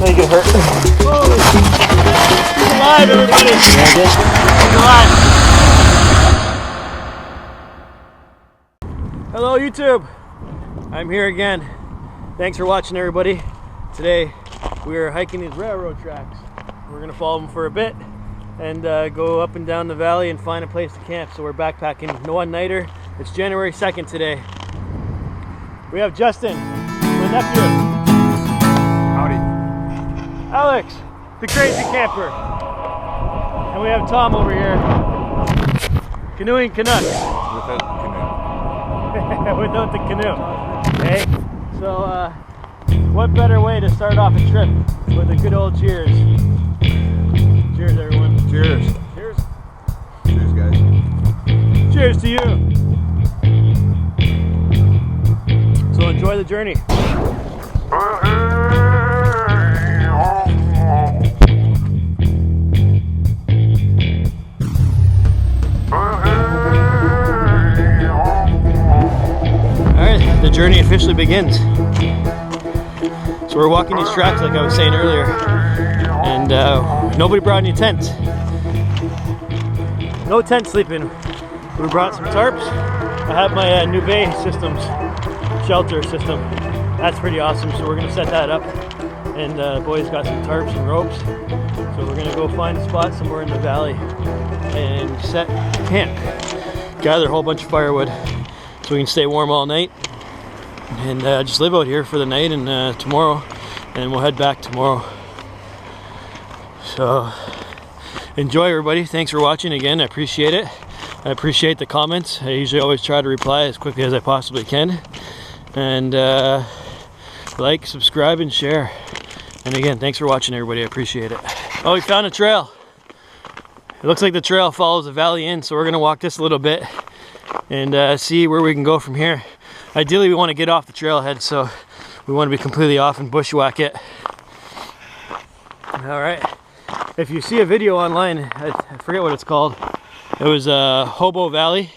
you get hurt. He's alive, everybody. He's alive. Hello, YouTube. I'm here again. Thanks for watching, everybody. Today we are hiking these railroad tracks. We're gonna follow them for a bit and go up and down the valley and find a place to camp. So we're backpacking, no one-nighter. It's January 2nd today. We have Justin, my nephew. Howdy. Alex, the crazy camper. And we have Tom over here, canoeing Canucks. Without canoe. Without the canoe. Okay, so what better way to start off a trip with a good old cheers. Cheers, everyone. Cheers. Cheers. Cheers, guys. Cheers to you. So enjoy the journey. Alright, the journey officially begins. So we're walking these tracks like I was saying earlier, and nobody brought any tents. No tent sleeping. We brought some tarps. I have my Nuvei Systems shelter system. That's pretty awesome, so we're gonna set that up. And the boys got some tarps and ropes. So we're gonna go find a spot somewhere in the valley and set camp. Gather a whole bunch of firewood so we can stay warm all night. And just live out here for the night and tomorrow, and we'll head back tomorrow. So enjoy, everybody. Thanks for watching again. I appreciate it. I appreciate the comments. I usually always try to reply as quickly as I possibly can. And like, subscribe, and share. And again, thanks for watching, everybody. I appreciate it. Oh, we found a trail. It looks like the trail follows the valley in, so we're gonna walk this a little bit and see where we can go from here. Ideally, we want to get off the trailhead, so we want to be completely off and bushwhack it. All right. If you see a video online, I forget what it's called. It was Hobo Valley,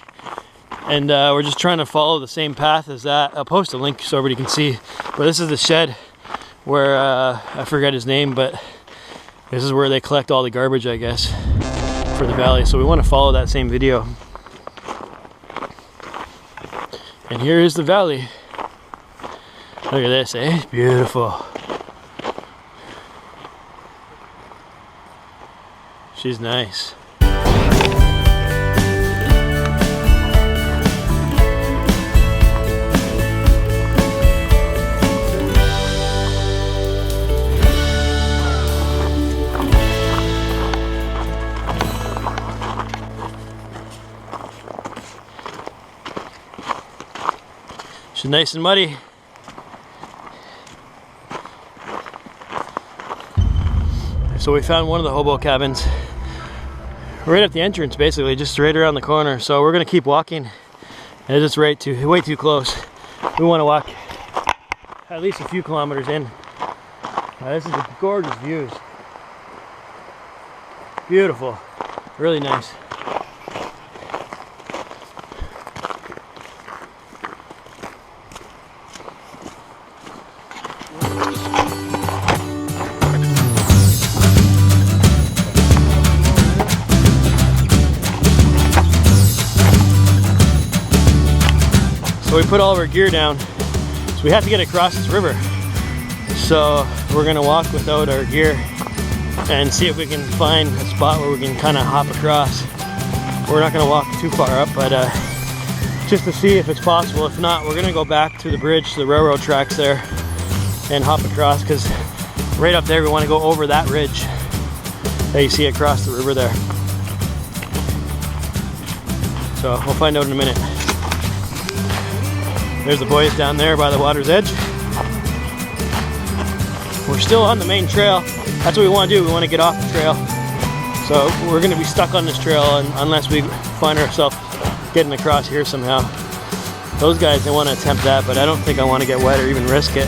and we're just trying to follow the same path as that. I'll post a link so everybody can see. But this is the shed where I forget his name, but this is where they collect all the garbage, I guess, for the valley. So we want to follow that same video. And here is the valley. Look at this, eh? It's beautiful. She's nice. She's nice and muddy. So we found one of the hobo cabins right at the entrance, basically, just right around the corner. So we're gonna keep walking. It's just way too close. We want to walk at least a few kilometers in. This is the gorgeous views. Beautiful, really nice. So we put all of our gear down. So we have to get across this river. So we're gonna walk without our gear and see if we can find a spot where we can kind of hop across. We're not gonna walk too far up, but just to see if it's possible. If not, we're gonna go back to the bridge, to the railroad tracks there, and hop across, because right up there we want to go over that ridge that you see across the river there. So we'll find out in a minute. There's the boys down there by the water's edge. We're still on the main trail. That's what we want to do. We want to get off the trail. So we're going to be stuck on this trail unless we find ourselves getting across here somehow. Those guys, they want to attempt that, but I don't think I want to get wet or even risk it.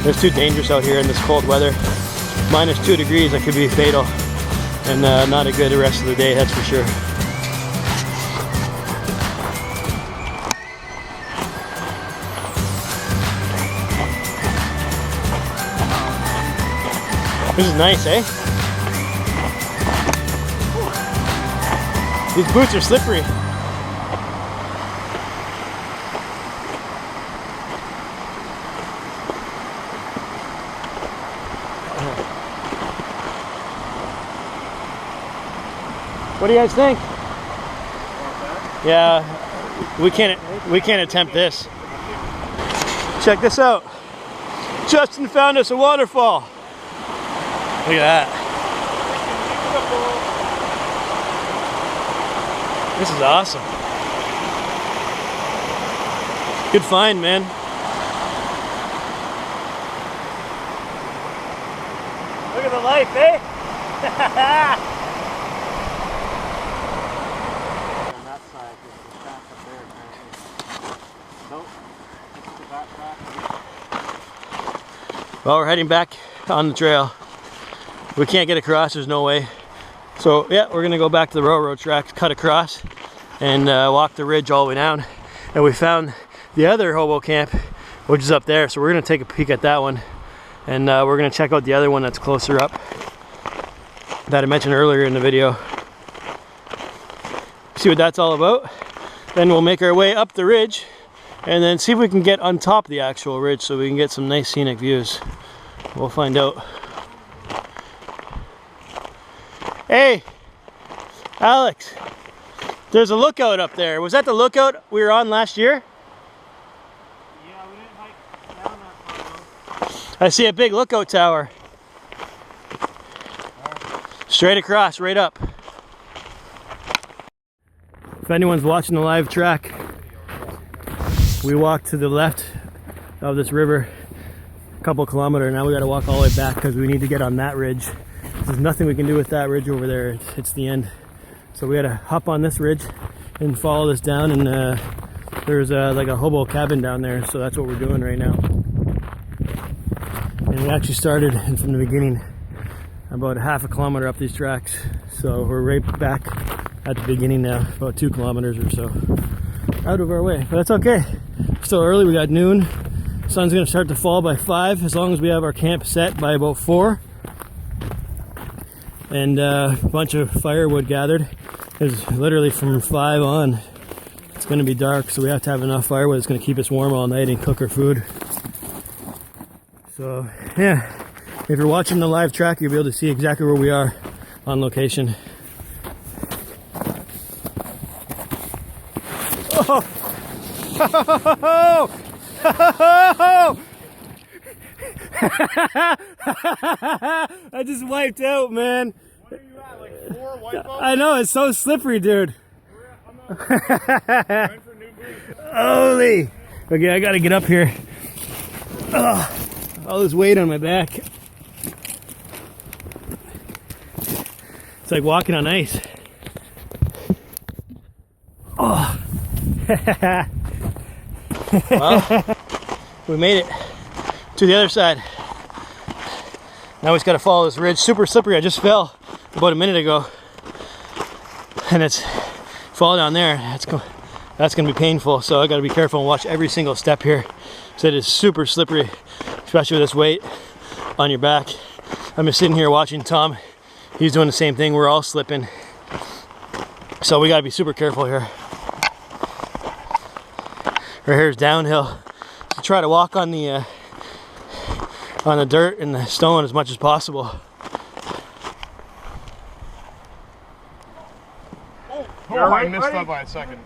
It's too dangerous out here in this cold weather. -2 degrees, that could be fatal. And not a good rest of the day, that's for sure. This is nice, eh? These boots are slippery. What do you guys think? Yeah, we can't attempt this. Check this out. Justin found us a waterfall. Look at that. This is awesome. Good find, man. Look at the life, eh? Well, we're heading back on the trail. We can't get across, there's no way. So yeah, we're gonna go back to the railroad tracks, cut across, and walk the ridge all the way down. And we found the other hobo camp, which is up there. So we're gonna take a peek at that one. And we're gonna check out the other one that's closer up, that I mentioned earlier in the video. See what that's all about. Then we'll make our way up the ridge and then see if we can get on top of the actual ridge so we can get some nice scenic views. We'll find out. Hey, Alex, there's a lookout up there. Was that the lookout we were on last year? Yeah, we didn't hike down that far. I see a big lookout tower. Straight across, right up. If anyone's watching the live track, we walked to the left of this river a couple kilometers. Now we got to walk all the way back because we need to get on that ridge. There's nothing we can do with that ridge over there. It's the end. So we had to hop on this ridge and follow this down, and there's like a hobo cabin down there, so that's what we're doing right now. And we actually started from the beginning, about half a kilometer up these tracks. So we're right back at the beginning now, about 2 kilometers or so out of our way, but that's okay. Still early, we got noon. Sun's gonna start to fall by 5, as long as we have our camp set by about 4. And a bunch of firewood gathered. There's literally from 5 on, it's gonna be dark, so we have to have enough firewood that's gonna keep us warm all night and cook our food. So yeah, if you're watching the live track, you'll be able to see exactly where we are on location. Oh! I just wiped out, man. What are you at, like 4 wipeouts? I know, it's so slippery, dude. Holy! Okay, I gotta get up here. Ugh, all this weight on my back. It's like walking on ice. Oh. Well, we made it to the other side. Now we just gotta follow this ridge. Super slippery. I just fell about a minute ago, and it's fall down there. That's gonna be painful. So I gotta be careful and watch every single step here. So it is super slippery, especially with this weight on your back. I'm just sitting here watching Tom. He's doing the same thing. We're all slipping. So we gotta be super careful here. Right here's downhill. So try to walk on the dirt and the stone as much as possible. Oh, I missed that by a second.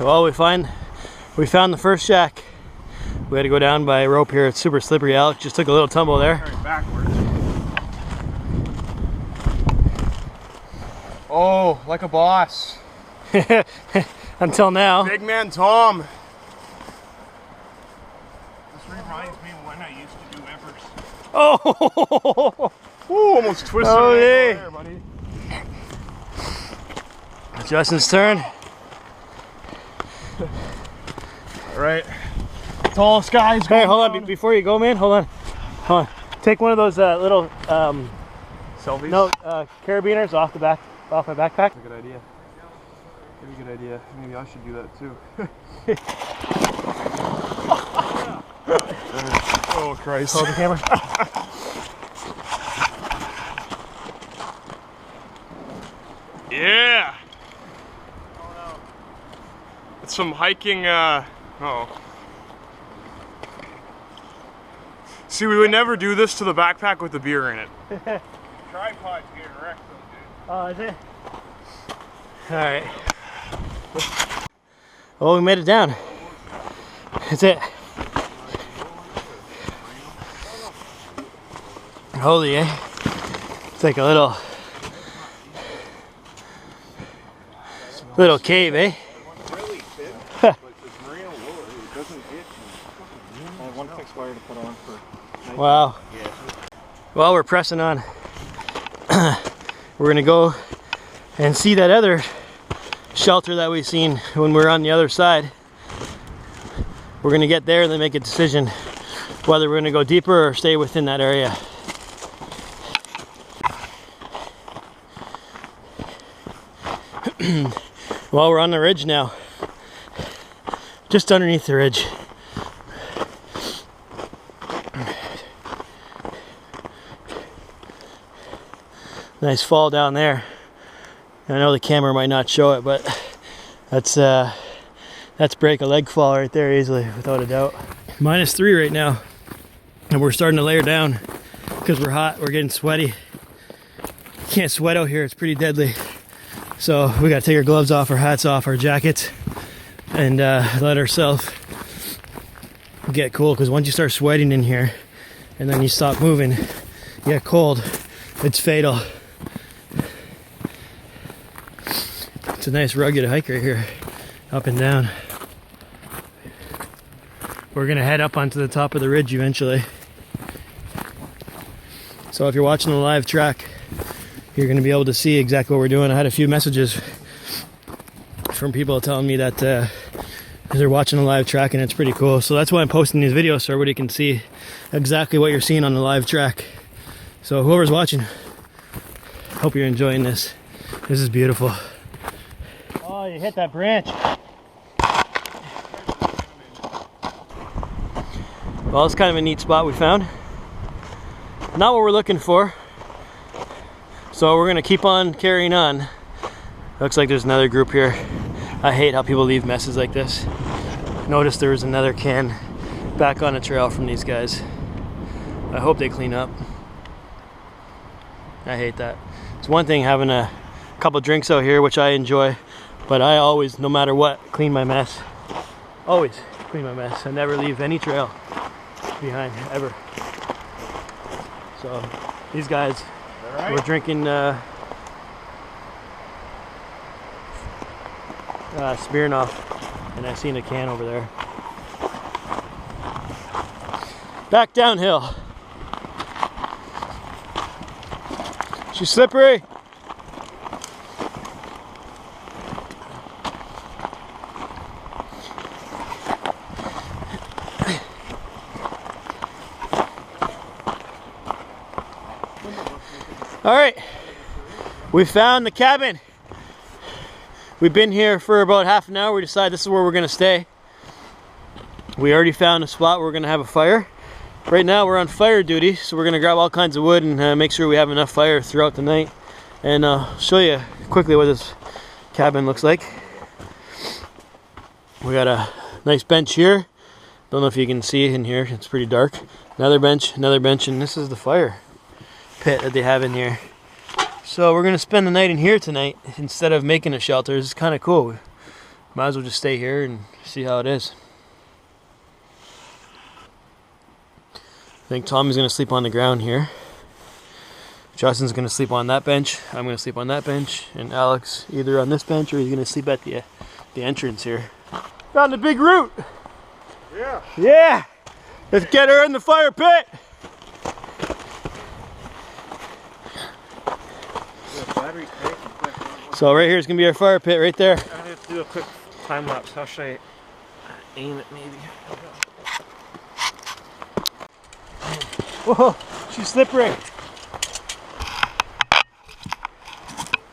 Well, we found the first shack. We had to go down by a rope here. It's super slippery. Alex just took a little tumble there. Carrying backwards. Oh, like a boss. Until now. Big man Tom. This reminds me of when I used to do Everest. Oh! Ooh, almost twisted. Oh, yeah. There, buddy. Justin's turn. All right. Tallest guys. Hey, hold on. Before you go, man, hold on. Hold on. Take one of those little Selfies? no carabiners off my backpack. That's a good idea. Pretty good idea. Maybe I should do that too. Oh Oh Christ. Hold the camera. Yeah! Oh no. It's some hiking, oh. See, we would never do this to the backpack with the beer in it. Tripod's getting wrecked though, dude. Oh, is it? Alright. Oh, we made it down. That's it. Holy, eh? It's like a little cave, eh? Really thin, but this merino wool, it doesn't itch. I have one fixed wire to put on for. Wow. Well, we're pressing on. We're gonna go and see that other shelter that we've seen when we're on the other side. We're gonna get there and then make a decision whether we're gonna go deeper or stay within that area. Well, we're on the ridge now. Just underneath the ridge. Nice fall down there. I know the camera might not show it, but that's break a leg fall right there easily, without a doubt. -3 right now, and we're starting to layer down because we're hot. We're getting sweaty. Can't sweat out here. It's pretty deadly. So we got to take our gloves off, our hats off, our jackets, and let ourselves get cool. Because once you start sweating in here, and then you stop moving, you get cold. It's fatal. It's a nice rugged hike right here, up and down. We're gonna head up onto the top of the ridge eventually. So if you're watching the live track, you're gonna be able to see exactly what we're doing. I had a few messages from people telling me that they're watching the live track and it's pretty cool. So that's why I'm posting these videos, so everybody can see exactly what you're seeing on the live track. So whoever's watching, hope you're enjoying this. This is beautiful. Oh, you hit that branch. Well, it's kind of a neat spot we found. Not what we're looking for. So we're gonna keep on carrying on. Looks like there's another group here. I hate how people leave messes like this. Notice there was another can back on the trail from these guys. I hope they clean up. I hate that. It's one thing having a couple drinks out here, which I enjoy, but I always, no matter what, clean my mess. Always clean my mess. I never leave any trail behind, ever. So these guys were drinking Smirnoff, and I seen a can over there. Back downhill. She's slippery. All right, we found the cabin. We've been here for about half an hour. We decided this is where we're gonna stay. We already found a spot where we're gonna have a fire. Right now we're on fire duty, so we're gonna grab all kinds of wood and make sure we have enough fire throughout the night. And I'll show you quickly what this cabin looks like. We got a nice bench here. Don't know if you can see in here, it's pretty dark. Another bench, and this is the fire pit that they have in here. So we're gonna spend the night in here tonight instead of making a shelter. It's kind of cool. Might as well just stay here and see how it is. I think Tommy's gonna sleep on the ground here. Justin's gonna sleep on that bench. I'm gonna sleep on that bench, and Alex either on this bench or he's gonna sleep at the entrance here. Found a big root. Yeah. Yeah. Let's get her in the fire pit. So right here is gonna be our fire pit right there. I'm gonna have to do a quick time lapse. How should I aim it maybe? Whoa, she's slippery.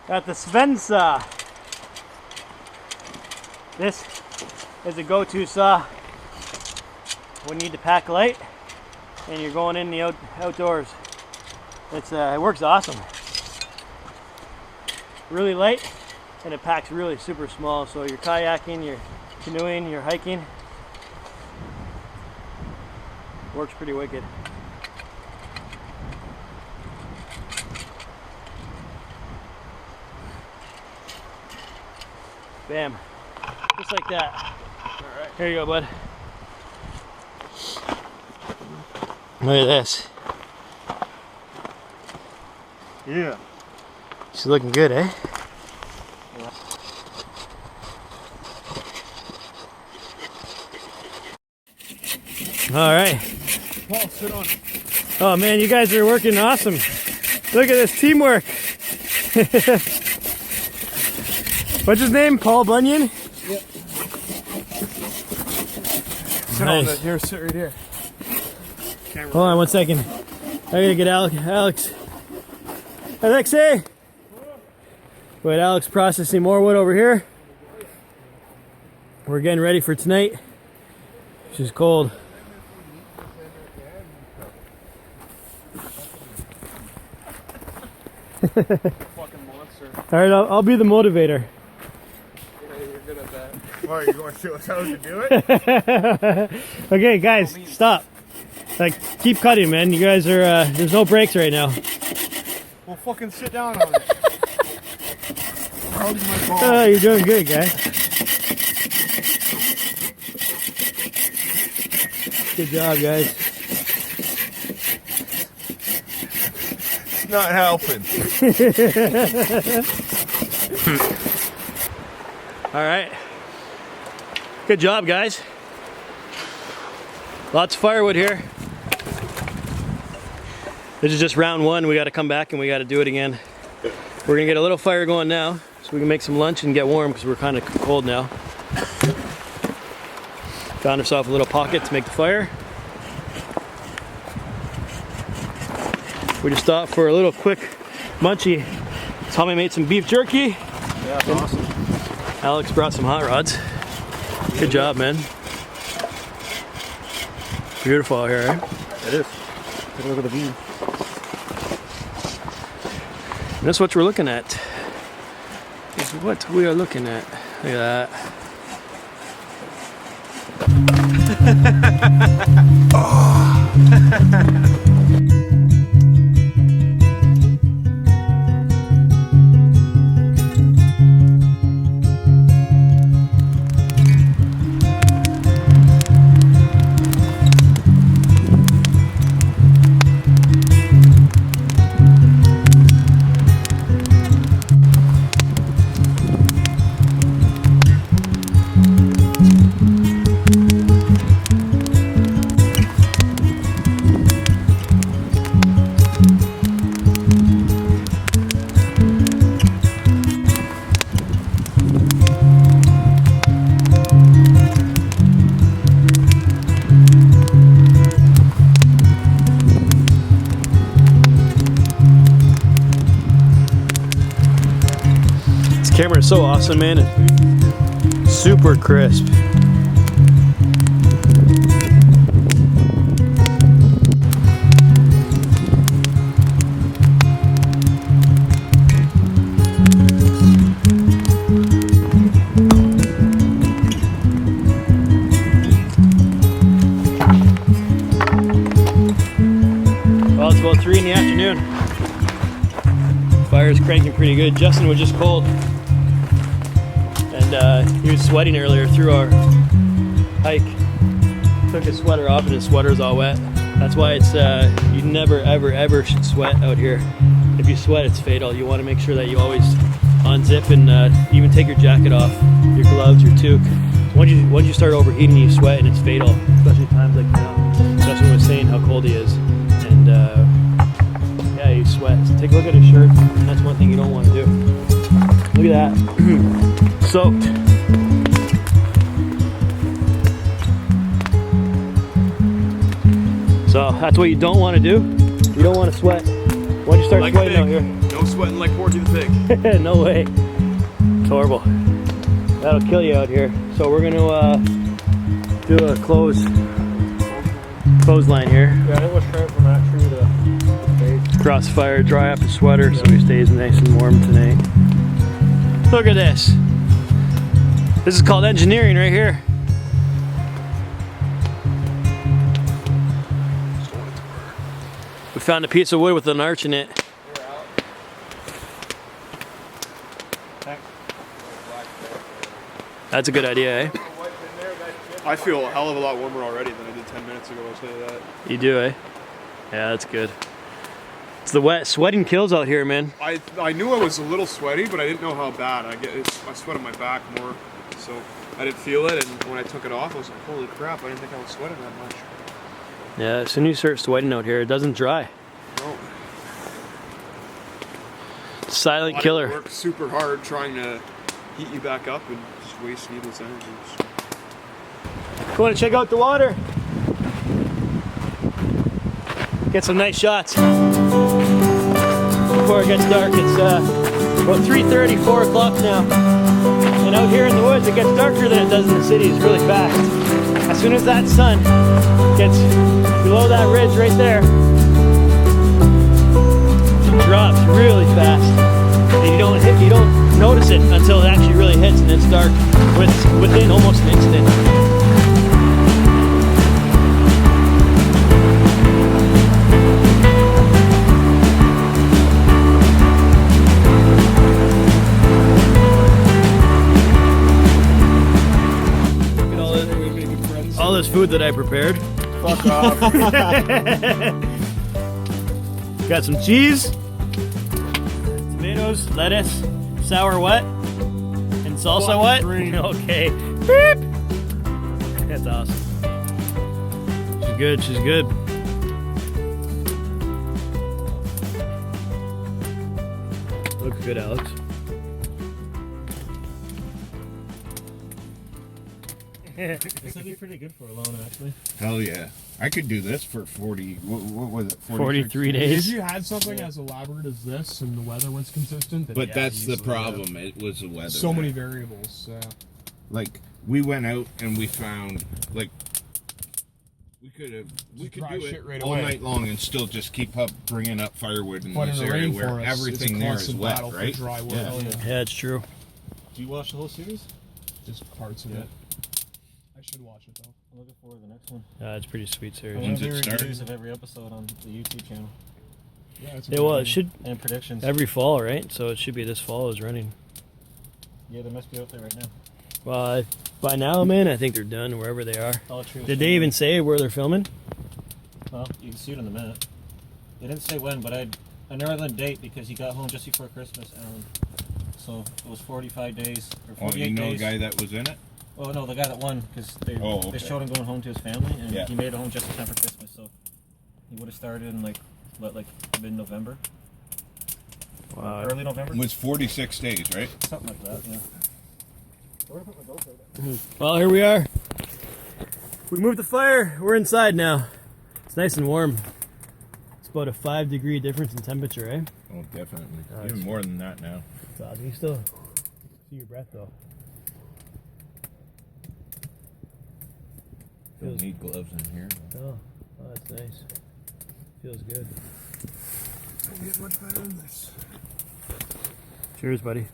Got the Sven saw. This is a go-to saw when you need to pack light. and you're going in the outdoors. It's it works awesome. Really light, and it packs really super small. So you're kayaking, you're canoeing, you're hiking. Works pretty wicked. Bam. Just like that. Alright. Here you go, bud. Look at this. Yeah. She's looking good, eh? Yeah. Alright. Paul, sit on it. Oh man, you guys are working awesome. Look at this teamwork. What's his name? Paul Bunyan? Yep. Nice. Here, sit right here. Camera. Hold on 1 second. I gotta get Alex. Alexei! Wait, Alex processing more wood over here. We're getting ready for tonight. She's cold. Fucking monster. Alright, I'll be the motivator. Yeah, you're good at that. Why, you going to show us how to do it? Okay, guys, stop. Like, keep cutting, man. You guys are, there's no breaks right now. Well, fucking sit down on it. How's my ball? Oh, you're doing good, guys. Good job, guys. It's not helping. All right. Good job, guys. Lots of firewood here. This is just round one. We got to come back and we got to do it again. We're gonna get a little fire going now so we can make some lunch and get warm because we're kind of cold now. Found ourselves a little pocket to make the fire. We just stopped for a little quick munchie. Tommy made some beef jerky. Yeah, that's awesome. Alex brought some hot rods. Good job, man. Beautiful out here, eh? It is. Take a look at the view. And that's what we're looking at. Is what we are looking at. Look at that. Camera is so awesome, man. It's super crisp. Well, it's about 3 in the afternoon. Fire's cranking pretty good. Justin was just cold. He was sweating earlier through our hike. Took his sweater off and his sweater's all wet. That's why it's you never ever should sweat out here. If you sweat, it's fatal. You want to make sure that you always unzip and even take your jacket off, your gloves, your toque. Once you start overheating, you sweat and it's fatal, especially times like now. Justin was saying how cold he is, and yeah, he sweats. Take a look at his shirt, and that's one thing you don't want to do. Look at that. Soaked. So that's what you don't want to do. You don't want to sweat. Once you start like sweating out here. No sweating like Porky the Pig. No way. It's horrible. That'll kill you out here. So we're gonna do a close clothesline here. Yeah, I think we'll try it from that tree to the base. Across the fire, dry up the sweater so he stays nice and warm tonight. Look at this. This is called engineering right here. We found a piece of wood with an arch in it. That's a good idea, eh? I feel a hell of a lot warmer already than I did 10 minutes ago, I'll tell you that. You do, eh? Yeah, that's good. It's the wet, sweating kills out here, man. I knew I was a little sweaty, but I didn't know how bad. I sweat on my back more, so I didn't feel it. And when I took it off, I was like, holy crap, I didn't think I was sweating that much. Yeah, as soon as you start sweating out here, it doesn't dry. No. Silent killer. Work super hard trying to heat you back up and just waste needless energy. You want to check out the water? Get some nice shots before it gets dark. It's about 3:30, 4 o'clock now. And out here in the woods, it gets darker than it does in the cities really fast. As soon as that sun gets below that ridge right there, it drops really fast. And you don't notice it until it actually really hits and it's dark within almost an instant. All this food that I prepared. Fuck off. Got some cheese, tomatoes, lettuce, sour what, and salsa what? Okay. Beep. That's awesome. She's good, she's good. Looks good, Alex. This would be pretty good for alone, actually. Hell yeah. I could do this for 40, what was it? 43 If days. you had something as elaborate as this and the weather was consistent, then But yeah, that's the easily, problem. It was the weather. So many man. variables. Like, we went out and we found, like, we could dry do shit it right all away. night long and still just keep up bringing up firewood in But this in the area where rainforest, everything it's a there is constant wet, battle for right? dry wood. Yeah. Yeah, it's true. Do you watch the whole series? Just parts of Yeah. it. I should watch it though. I'm looking forward to the next one. It's pretty sweet I series. want When's to it do start? reviews of every episode on the YouTube channel Yeah, it's Yeah, well, it should and predictions. every fall, right? So it should be this fall is running. Yeah, they must be out there right now. Well, by now, man, I think they're done wherever they are. All true. Did they even say where they're filming? Well, you can see it in a minute. They didn't say when, but I never let him date because he got home just before Christmas, and so it was 45 days or 48 Oh, you know a days. guy that was in it? Oh no, the guy that won because they okay. showed him going home to his family, and Yeah. he made it home just in time for Christmas. So he would have started in like mid-November, Wow. early November, It was 46 days, right? something like that. Yeah. Well, here we are. We moved the fire. We're inside now. It's nice and warm. It's about a 5-degree difference in temperature, eh? Oh, definitely. Oh, Even it's- more than that now. God, you still see your breath though. Don't need gloves in here. Oh, that's nice. Feels good. Don't get much better than this. Cheers, buddy.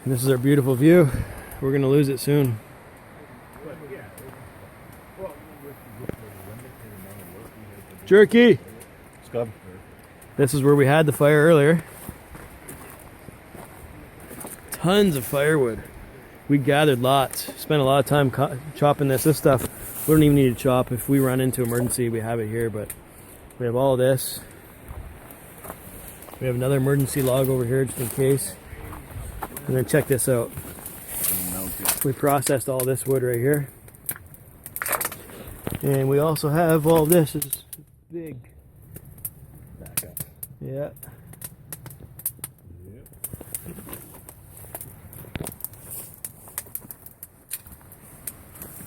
And this is our beautiful view. We're gonna lose it soon. Jerky! good. This is where we had the fire earlier. Tons of firewood. We gathered lots. Spent a lot of time chopping this. This stuff we don't even need to chop. If we run into emergency, we have it here. But we have all this. We have another emergency log over here just in case. And then check this out. We processed all this wood right here. And we also have all this. This is big. Back up. Yeah.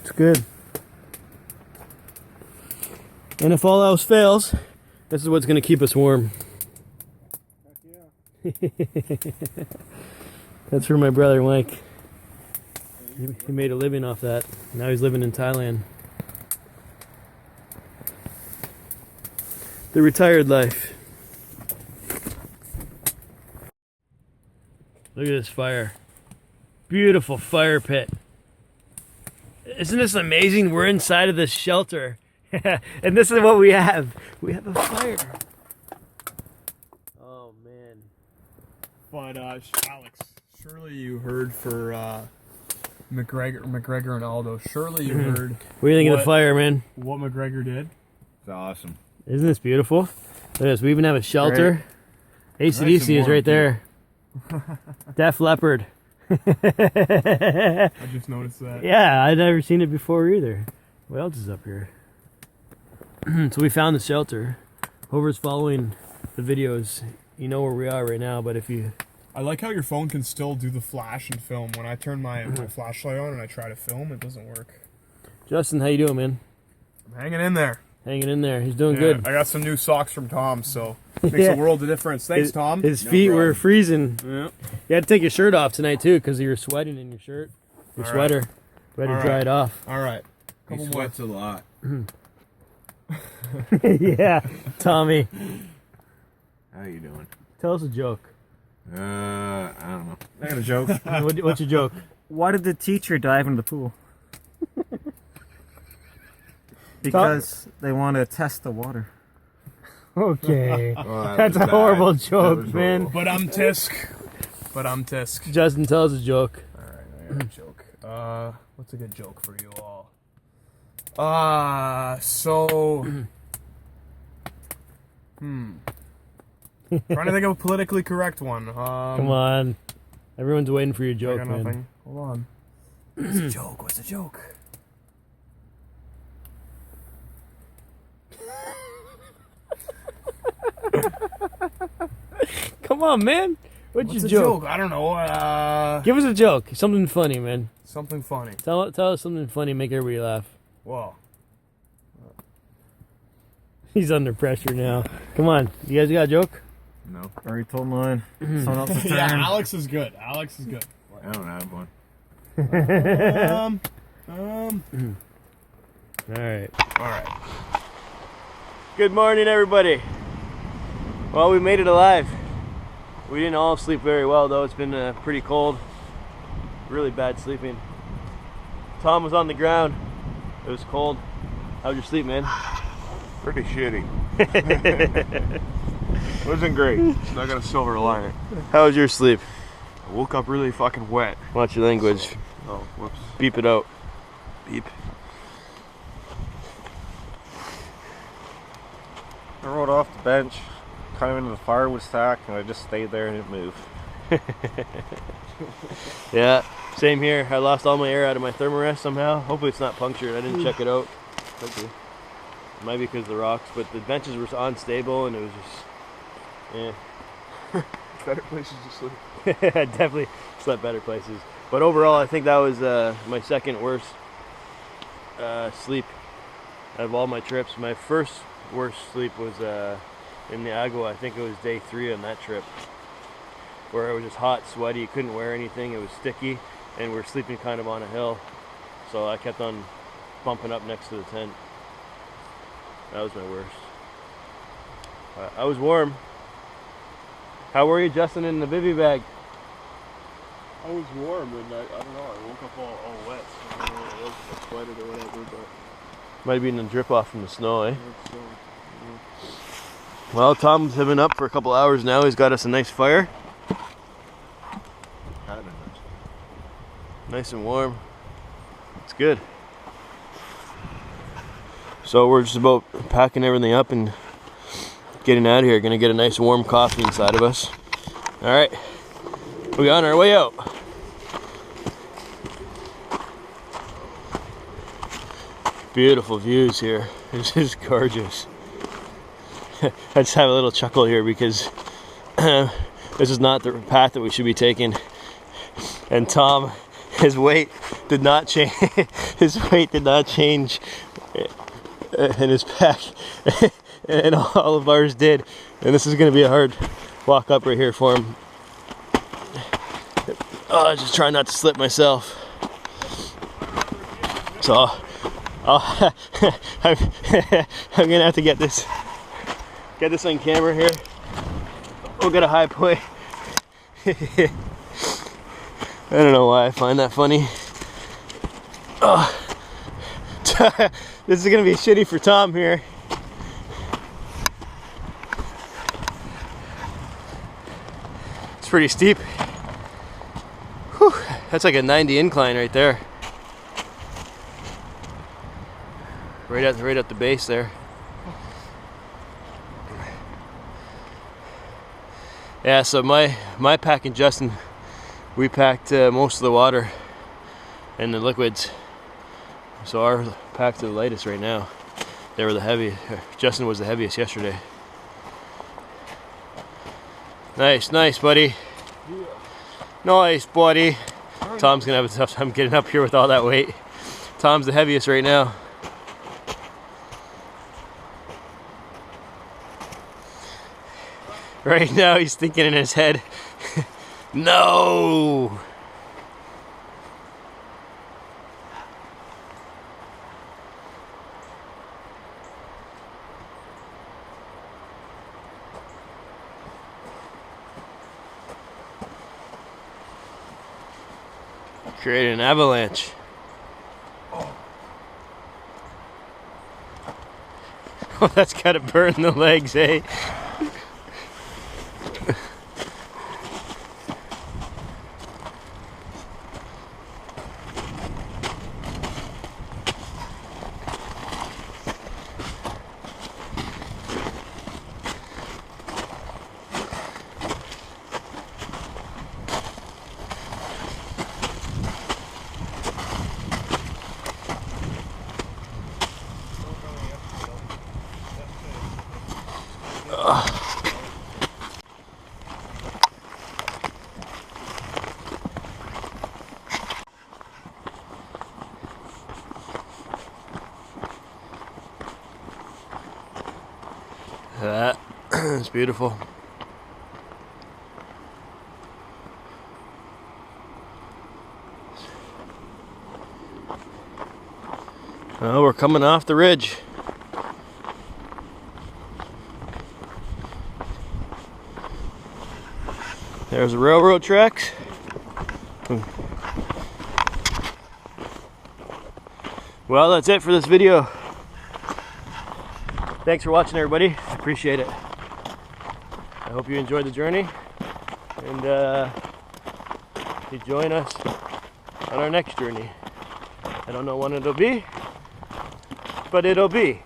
It's good. And if all else fails, this is what's going to keep us warm. Heck yeah. That's for my brother Mike. He made a living off that. Now he's living in Thailand. The retired life. Look at this fire. Beautiful fire pit. Isn't this amazing? We're inside of this shelter. And this is what we have. We have a fire. Oh, man. But, Alex, surely you heard for McGregor and Aldo. Surely you heard What do you think of the fire, man? what McGregor did. It's awesome. Isn't this beautiful? Look at this. We even have a shelter. AC/DC is right there. Def Leppard. I just noticed that. Yeah, I'd never seen it before either. What else is up here? So we found the shelter. Whoever's following the videos, you know where we are right now, but if you... I like how your phone can still do the flash and film. When I turn my flashlight on and I try to film, it doesn't work. Justin, how you doing, man? I'm hanging in there. Hanging in there. He's doing Yeah, good. I got some new socks from Tom, so makes a world of difference. Thanks, Tom. His feet were freezing. Yeah. You had to take your shirt off tonight, too, because you were sweating in your shirt. Your All sweater. We had to dry it off. All right. He sweats a lot. Yeah, Tommy. How you doing? Tell us a joke. I don't know. I got a joke. What's your joke? Why did the teacher dive into the pool? Because they want to test the water. Okay. Oh, That's a horrible joke, man. But I'm tisk. Justin, tell us a joke. Alright, I got a joke. What's a good joke for you all? Trying to think of a politically correct one. Come on. Everyone's waiting for your I joke, got man. nothing. Hold on. What's a joke? What's a joke? Come on, man. What's What's your a joke? joke? I don't know. Give us a joke. Something funny, man. Something funny. Tell us something funny, make everybody laugh. Whoa. He's under pressure now. Come on. You guys got a joke? No, Already told mine. Someone else's turn. Yeah, Alex is good. Alex is good. I don't have one. All right. All right. Good morning, everybody. Well, we made it alive. We didn't all sleep very well, though. It's been pretty cold. Really bad sleeping. Tom was on the ground. It was cold. How'd you sleep, man? Pretty shitty. Wasn't great. I got a silver lining. How was your sleep? I woke up really fucking wet. Watch your language. Oh, whoops. Beep it out. Beep. I rode off the bench, kind of into the firewood stack, and I just stayed there and didn't move. Yeah, same here. I lost all my air out of my thermarest somehow. Hopefully it's not punctured. I didn't check it out. Hopefully. It might be because of the rocks, but the benches were unstable and it was just, Better places to sleep. I definitely slept better places. But overall, I think that was my second worst sleep out of all my trips. My first worst sleep was in the Agua. I think it was day 3 on that trip, where it was just hot, sweaty. You couldn't wear anything. It was sticky, and we're sleeping kind of on a hill. So I kept on bumping up next to the tent. That was my worst. I was warm. How were you, Justin, in the bivy bag? I was warm and I don't know, I woke up all wet. So I don't know what it was, if I sweated or whatever, but Might have been a drip off from the snow, eh? it's so, Well, Tom's been up for a couple hours now. He's got us a nice fire. Nice and warm. It's good. So we're just about packing everything up and getting out of here. Gonna get a nice warm coffee inside of us. All right, we're on our way out. Beautiful views here. This is gorgeous. I just have a little chuckle here because this is not the path that we should be taking. And Tom, his weight did not change. His weight did not change in his pack, and all of ours did. And this is going to be a hard walk up right here for him. Oh, I just try not to slip myself. So I'm gonna have to get this on camera here. We'll get a high point. I don't know why I find that funny. Oh. This is gonna be shitty for Tom here. It's pretty steep. Whew, that's like a 90 incline right there. Right at the base there. Yeah, so my pack and Justin, we packed most of the water and the liquids. So our packs are the lightest right now. They were the heaviest. Justin was the heaviest yesterday. Nice, nice, buddy. Nice, buddy. Tom's gonna have a tough time getting up here with all that weight. Tom's the heaviest right now. Right now he's thinking in his head, no! Create an avalanche. Oh, that's gotta burn the legs, eh? That is beautiful. Oh, we're coming off the ridge. There's the railroad tracks. Well, that's it for this video. Thanks for watching, everybody. I appreciate it. I hope you enjoyed the journey, and you join us on our next journey. I don't know when it'll be, but it'll be.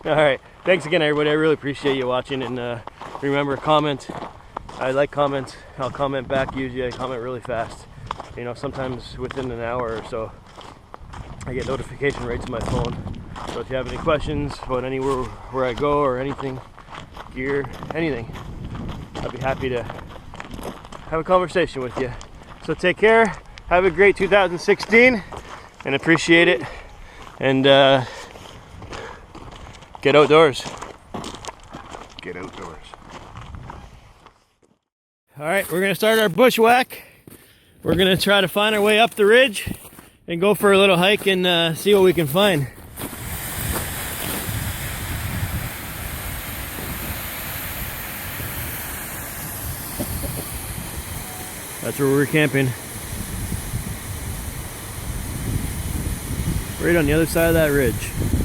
All right. Thanks again, everybody. I really appreciate you watching, and remember, comment. I like comments. I'll comment back. Usually I comment really fast. You know, sometimes within an hour or so, I get notification right to my phone. So if you have any questions about anywhere where I go or anything, gear, anything, I'd be happy to have a conversation with you. So take care. Have a great 2016 and appreciate it. And get outdoors. Get outdoors. All right, we're gonna start our bushwhack. We're gonna try to find our way up the ridge and go for a little hike and see what we can find. That's where we're camping. Right on the other side of that ridge.